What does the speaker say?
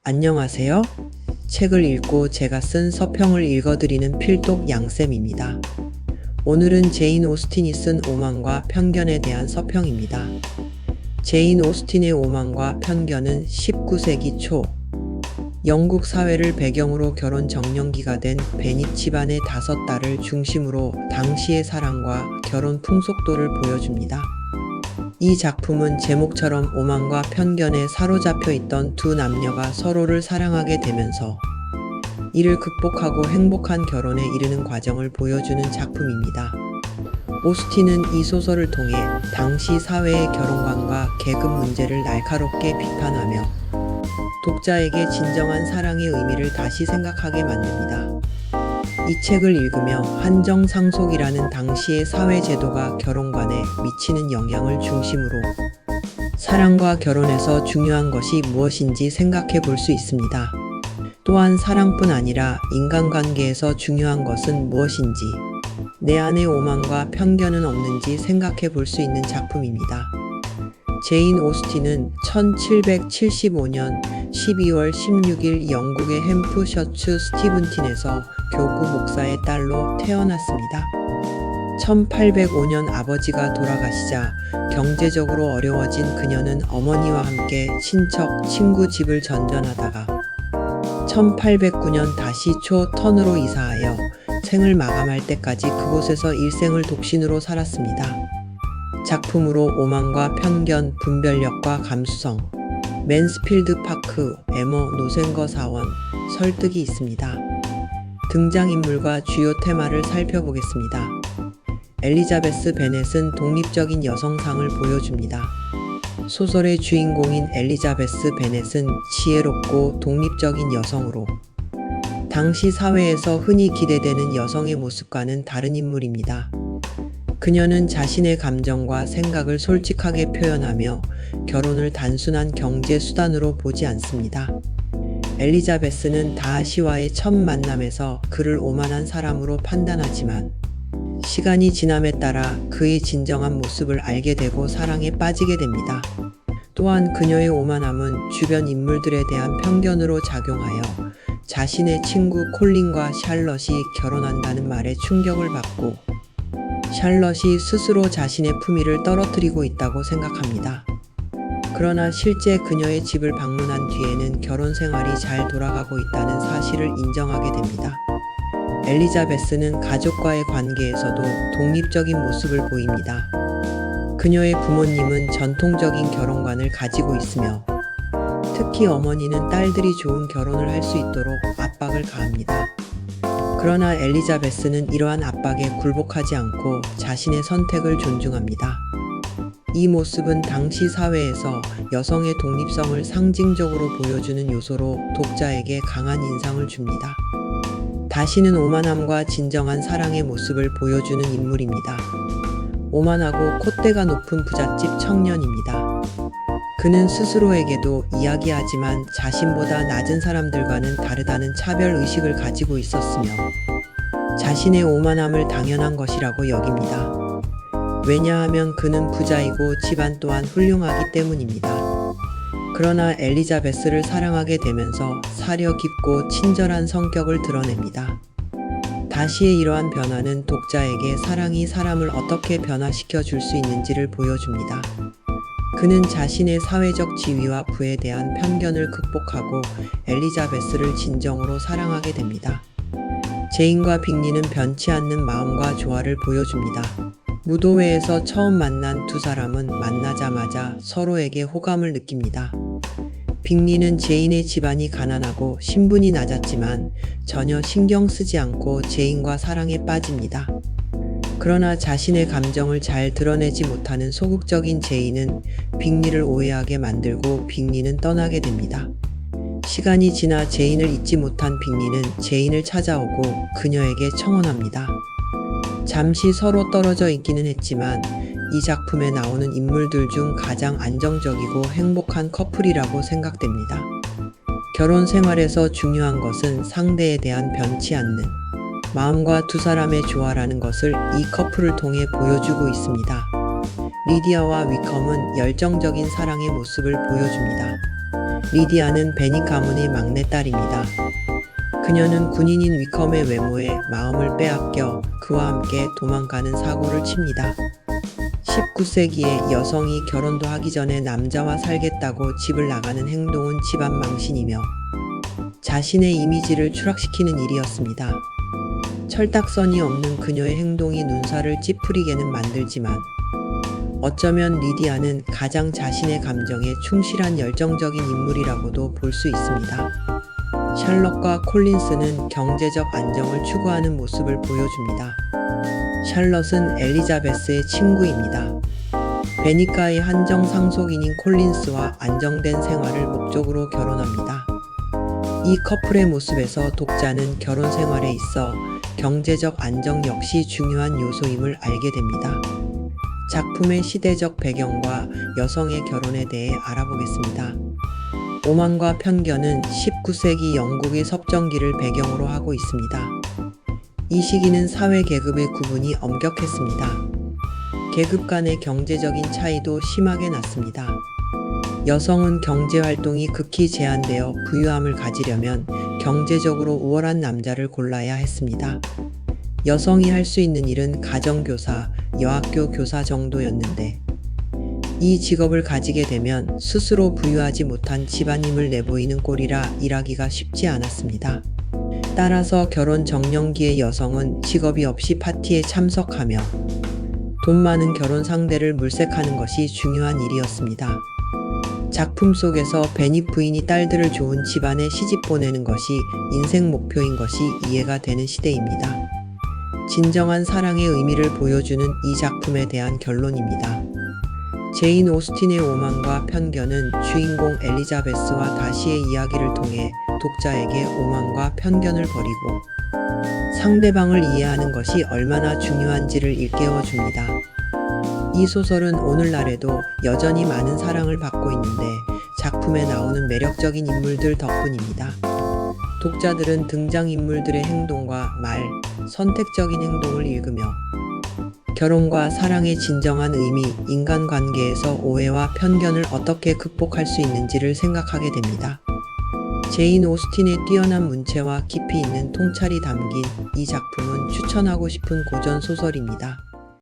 안녕하세요. 책을 읽고 제가 쓴 서평을 읽어드리는 필독 양쌤입니다. 오늘은 제인 오스틴이 쓴 오만과 편견에 대한 서평입니다. 제인 오스틴의 오만과 편견은 19세기 초 영국 사회를 배경으로 결혼 정년기가 된 베닛 집안의 5딸을 중심으로 당시의 사랑과 결혼 풍속도를 보여줍니다. 이 작품은 제목처럼 오만과 편견에 사로잡혀 있던 두 남녀가 서로를 사랑하게 되면서 이를 극복하고 행복한 결혼에 이르는 과정을 보여주는 작품입니다. 오스틴은 이 소설을 통해 당시 사회의 결혼관과 계급 문제를 날카롭게 비판하며 독자에게 진정한 사랑의 의미를 다시 생각하게 만듭니다. 이 책을 읽으며 한정상속이라는 당시의 사회제도가 결혼관에 미치는 영향을 중심으로 사랑과 결혼에서 중요한 것이 무엇인지 생각해 볼 수 있습니다. 또한 사랑뿐 아니라 인간관계에서 중요한 것은 무엇인지, 내 안에 오만과 편견은 없는지 생각해 볼 수 있는 작품입니다. 제인 오스틴은 1775년 12월 16일 영국의 햄프셔츠 스티븐틴에서 교구 목사의 딸로 태어났습니다. 1805년 아버지가 돌아가시자 경제적으로 어려워진 그녀는 어머니와 함께 친척, 친구 집을 전전하다가 1809년 다시 초턴으로 이사하여 생을 마감할 때까지 그곳에서 일생을 독신으로 살았습니다. 작품으로 오만과 편견, 분별력과 감수성, 맨스필드 파크, 에머 노생거 사원, 설득이 있습니다. 등장인물과 주요 테마를 살펴보겠습니다. 엘리자베스 베넷은 독립적인 여성상을 보여줍니다. 소설의 주인공인 엘리자베스 베넷은 지혜롭고 독립적인 여성으로 당시 사회에서 흔히 기대되는 여성의 모습과는 다른 인물입니다. 그녀는 자신의 감정과 생각을 솔직하게 표현하며 결혼을 단순한 경제 수단으로 보지 않습니다. 엘리자베스는 다하시와의 첫 만남에서 그를 오만한 사람으로 판단하지만 시간이 지남에 따라 그의 진정한 모습을 알게 되고 사랑에 빠지게 됩니다. 또한 그녀의 오만함은 주변 인물들에 대한 편견으로 작용하여 자신의 친구 콜린과 샬럿이 결혼한다는 말에 충격을 받고 샬럿이 스스로 자신의 품위를 떨어뜨리고 있다고 생각합니다. 그러나 실제 그녀의 집을 방문한 뒤에는 결혼 생활이 잘 돌아가고 있다는 사실을 인정하게 됩니다. 엘리자베스는 가족과의 관계에서도 독립적인 모습을 보입니다. 그녀의 부모님은 전통적인 결혼관을 가지고 있으며 특히 어머니는 딸들이 좋은 결혼을 할 수 있도록 압박을 가합니다. 그러나 엘리자베스는 이러한 압박에 굴복하지 않고 자신의 선택을 존중합니다. 이 모습은 당시 사회에서 여성의 독립성을 상징적으로 보여주는 요소로 독자에게 강한 인상을 줍니다. 다시는 오만함과 진정한 사랑의 모습을 보여주는 인물입니다. 오만하고 콧대가 높은 부잣집 청년입니다. 그는 스스로에게도 이야기하지만 자신보다 낮은 사람들과는 다르다는 차별의식을 가지고 있었으며 자신의 오만함을 당연한 것이라고 여깁니다. 왜냐하면 그는 부자이고 집안 또한 훌륭하기 때문입니다. 그러나 엘리자베스를 사랑하게 되면서 사려 깊고 친절한 성격을 드러냅니다. 다시의 이러한 변화는 독자에게 사랑이 사람을 어떻게 변화시켜 줄 수 있는지를 보여줍니다. 그는 자신의 사회적 지위와 부에 대한 편견을 극복하고 엘리자베스를 진정으로 사랑하게 됩니다. 제인과 빅리는 변치 않는 마음과 조화를 보여줍니다. 무도회에서 처음 만난 두 사람은 만나자마자 서로에게 호감을 느낍니다. 빅리는 제인의 집안이 가난하고 신분이 낮았지만 전혀 신경 쓰지 않고 제인과 사랑에 빠집니다. 그러나 자신의 감정을 잘 드러내지 못하는 소극적인 제인은 빅리를 오해하게 만들고 빅리는 떠나게 됩니다. 시간이 지나 제인을 잊지 못한 빅리는 제인을 찾아오고 그녀에게 청혼합니다. 잠시 서로 떨어져 있기는 했지만 이 작품에 나오는 인물들 중 가장 안정적이고 행복한 커플이라고 생각됩니다. 결혼 생활에서 중요한 것은 상대에 대한 변치 않는 마음과 두 사람의 조화라는 것을 이 커플을 통해 보여주고 있습니다. 리디아와 위컴은 열정적인 사랑의 모습을 보여줍니다. 리디아는 베니 가문의 막내딸입니다. 그녀는 군인인 위컴의 외모에 마음을 빼앗겨 그와 함께 도망가는 사고를 칩니다. 19세기에 여성이 결혼도 하기 전에 남자와 살겠다고 집을 나가는 행동은 집안 망신이며 자신의 이미지를 추락시키는 일이었습니다. 철딱선이 없는 그녀의 행동이 눈살을 찌푸리게는 만들지만 어쩌면 리디아는 가장 자신의 감정에 충실한 열정적인 인물이라고도 볼 수 있습니다. 샬럿과 콜린스는 경제적 안정을 추구하는 모습을 보여줍니다. 샬럿은 엘리자베스의 친구입니다. 베니가의 한정 상속인인 콜린스와 안정된 생활을 목적으로 결혼합니다. 이 커플의 모습에서 독자는 결혼 생활에 있어 경제적 안정 역시 중요한 요소임을 알게 됩니다. 작품의 시대적 배경과 여성의 결혼에 대해 알아보겠습니다. 오만과 편견은 19세기 영국의 섭정기를 배경으로 하고 있습니다. 이 시기는 사회 계급의 구분이 엄격했습니다. 계급 간의 경제적인 차이도 심하게 났습니다. 여성은 경제활동이 극히 제한되어 부유함을 가지려면 경제적으로 우월한 남자를 골라야 했습니다. 여성이 할 수 있는 일은 가정교사, 여학교 교사 정도였는데 이 직업을 가지게 되면 스스로 부유하지 못한 집안임을 내보이는 꼴이라 일하기가 쉽지 않았습니다. 따라서 결혼 정년기의 여성은 직업이 없이 파티에 참석하며 돈 많은 결혼 상대를 물색하는 것이 중요한 일이었습니다. 작품 속에서 베니 부인이 딸들을 좋은 집안에 시집 보내는 것이 인생 목표인 것이 이해가 되는 시대입니다. 진정한 사랑의 의미를 보여주는 이 작품에 대한 결론입니다. 제인 오스틴의 오만과 편견은 주인공 엘리자베스와 다시의 이야기를 통해 독자에게 오만과 편견을 버리고 상대방을 이해하는 것이 얼마나 중요한지를 일깨워줍니다. 이 소설은 오늘날에도 여전히 많은 사랑을 받고 있는데 작품에 나오는 매력적인 인물들 덕분입니다. 독자들은 등장인물들의 행동과 말, 선택적인 행동을 읽으며 결혼과 사랑의 진정한 의미, 인간관계에서 오해와 편견을 어떻게 극복할 수 있는지를 생각하게 됩니다. 제인 오스틴의 뛰어난 문체와 깊이 있는 통찰이 담긴 이 작품은 추천하고 싶은 고전 소설입니다.